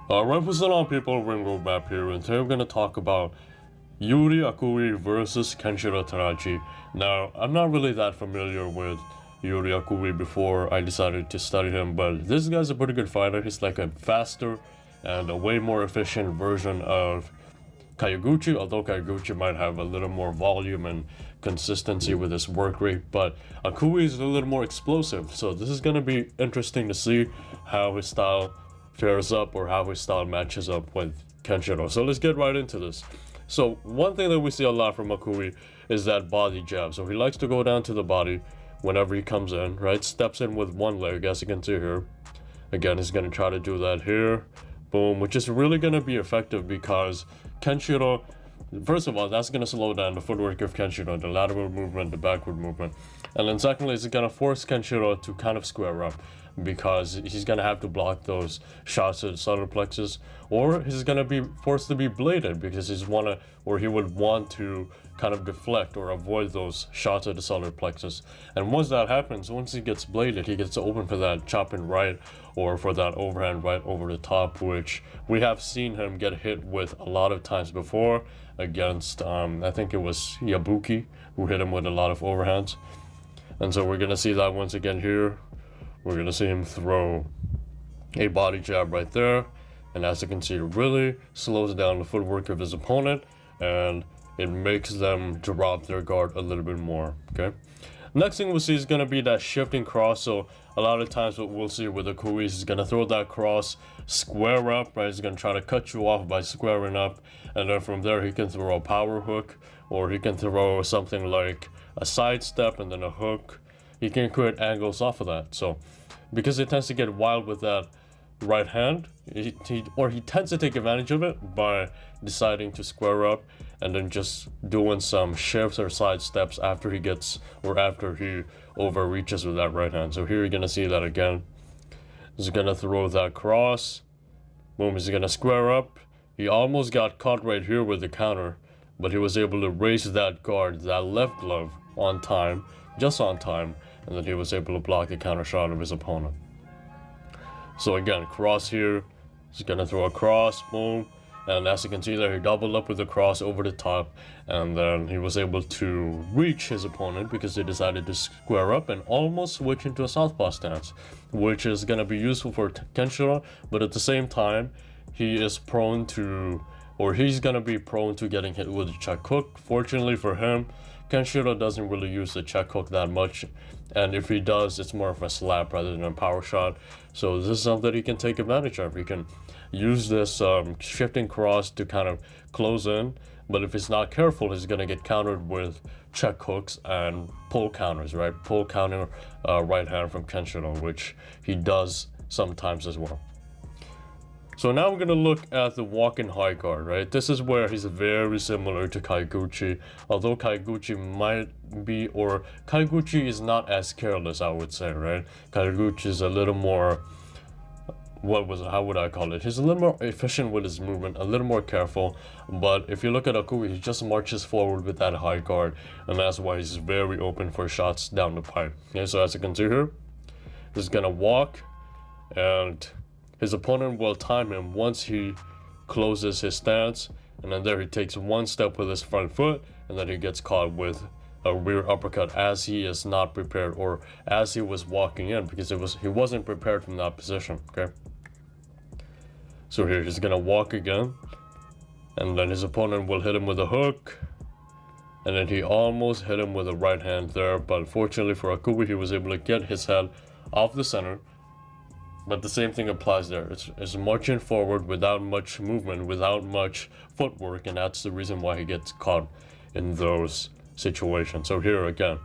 Alright, what's going on, people? Rainbow Map here, and today we're going to talk about Yuri Akui versus Kenshiro Teraji. Now, I'm not really that familiar with Yuri Akui before I decided to study him, but this guy's a pretty good fighter. He's like a faster and a way more efficient version of Kayaguchi, although Kayaguchi might have a little more volume and consistency with his work rate, but Akui is a little more explosive, so this is going to be interesting to see how his style fares up or how his style matches up with Kenshiro. So let's get right into this. So one thing that we see a lot from Akui is that body jab. So he likes to go down to the body whenever he comes in, right? Steps in with one leg, as you can see here. Again, he's going to try to do that here. Boom, which is really going to be effective because Kenshiro, first of all, that's going to slow down the footwork of Kenshiro, the lateral movement, the backward movement. And then secondly, it's going to force Kenshiro to kind of square up because he's going to have to block those shots to the solar plexus, or he's going to be forced to be bladed because he would want to kind of deflect or avoid those shots at the solar plexus. And once that happens, once he gets bladed, he gets open for that chopping right or for that overhand right over the top, which we have seen him get hit with a lot of times before against, I think it was Yabuki, who hit him with a lot of overhands. And so we're going to see that once again here. We're going to see him throw a body jab right there. And as you can see, it really slows down the footwork of his opponent and it makes them drop their guard a little bit more, okay? Next thing we'll see is going to be that shifting cross. So a lot of times what we'll see with Akui is he's going to throw that cross, square up, right? He's going to try to cut you off by squaring up. And then from there, he can throw a power hook, or he can throw something like a side step and then a hook. He can create angles off of that. So because he tends to get wild with that right hand, he tends to take advantage of it by deciding to square up and then just doing some shifts or side steps after he overreaches with that right hand. So here you're gonna see that again. He's gonna throw that cross. Boom, he's gonna square up. He almost got caught right here with the counter, but he was able to raise that guard, that left glove, on time, just on time, and then he was able to block the counter shot of his opponent. So again, cross here, he's gonna throw a cross, boom, and as you can see there, he doubled up with the cross over the top, and then he was able to reach his opponent because he decided to square up and almost switch into a southpaw stance, which is gonna be useful for Kenshiro, but at the same time, he's gonna be prone to getting hit with a check hook. Fortunately for him, Kenshiro doesn't really use the check hook that much, and if he does, it's more of a slap rather than a power shot. So this is something that he can take advantage of. He can use this shifting cross to kind of close in, but if he's not careful, he's going to get countered with check hooks and pull counters, right? Pull counter right hand from Kenshiro, which he does sometimes as well. So now we're going to look at the walk-in high guard, right? This is where he's very similar to Kaiguchi, although Kaiguchi is not as careless, I would say, right? Kaiguchi is a little more, how would I call it? He's a little more efficient with his movement, a little more careful, but if you look at Akui, he just marches forward with that high guard, and that's why he's very open for shots down the pipe. Okay, so as you can see here, he's going to walk, and his opponent will time him once he closes his stance, and then there he takes one step with his front foot, and then he gets caught with a rear uppercut as he is not prepared, or as he was walking in, because he wasn't prepared from that position, okay? So here he's gonna walk again, and then his opponent will hit him with a hook, and then he almost hit him with a right hand there, but fortunately for Akui, he was able to get his head off the center. But the same thing applies there. It's marching forward without much movement, without much footwork, and that's the reason why he gets caught in those situations. So here again,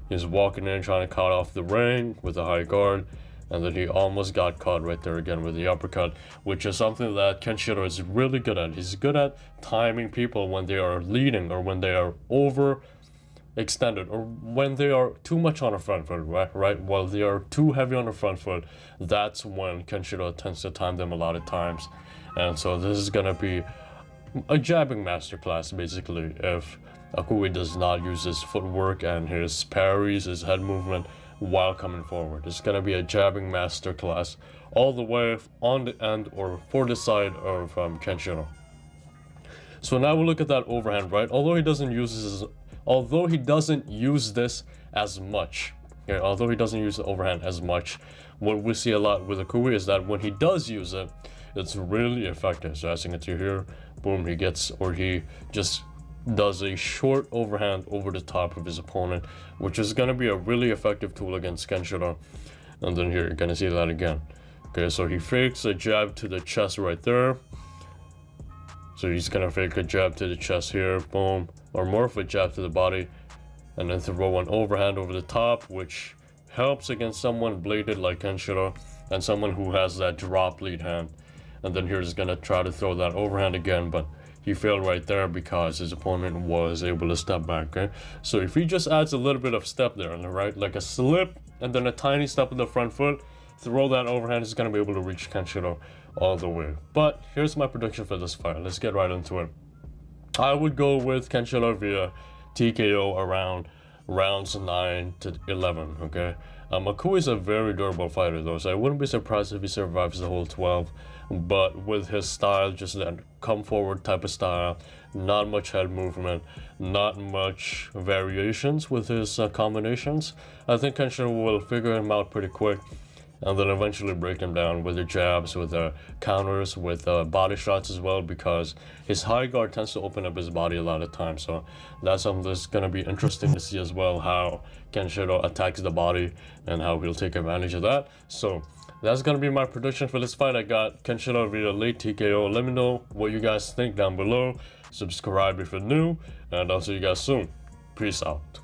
he's walking in trying to cut off the ring with a high guard, and then he almost got caught right there again with the uppercut, which is something that Kenshiro is really good at. He's good at timing people when they are leading or when they are extended, or when they are too much on the front foot, right? While they are too heavy on the front foot, that's when Kenshiro tends to time them a lot of times. And so this is gonna be a jabbing masterclass, basically, if Akui does not use his footwork and his parries, his head movement while coming forward. It's gonna be a jabbing masterclass all the way on the end or for the side of Kenshiro. So now we look at that overhand, right? Although he doesn't use this as much, okay, although he doesn't use the overhand as much, what we see a lot with Akui is that when he does use it, it's really effective. So as you can see here, boom, he just does a short overhand over the top of his opponent, which is gonna be a really effective tool against Kenshiro. And then here, you're gonna see that again. Okay, so he fakes a jab to the chest right there. So he's gonna fake a jab to the chest here, boom, or more of a jab to the body, and then throw one overhand over the top, which helps against someone bladed like Kenshiro and someone who has that drop lead hand. And then here he's gonna try to throw that overhand again, but he failed right there because his opponent was able to step back. Okay, so if he just adds a little bit of step there on the right, like a slip and then a tiny step with the front foot, throw that overhand, he's gonna be able to reach Kenshiro all the way. But here's my prediction for this fight. Let's get right into it. I would go with Kenshiro via TKO around rounds 9 to 11. Okay, Akui is a very durable fighter though, so I wouldn't be surprised if he survives the whole 12. But with his style, just that come forward type of style, not much head movement, not much variations with his combinations, I think Kenshiro will figure him out pretty quick and then eventually break him down with the jabs, with the counters, with body shots as well, because his high guard tends to open up his body a lot of times. So that's something that's going to be interesting to see as well, how Kenshiro attacks the body and how he'll take advantage of that. So that's going to be my prediction for this fight. I got Kenshiro via late TKO. Let me know what you guys think down below. Subscribe if you're new, and I'll see you guys soon. Peace out.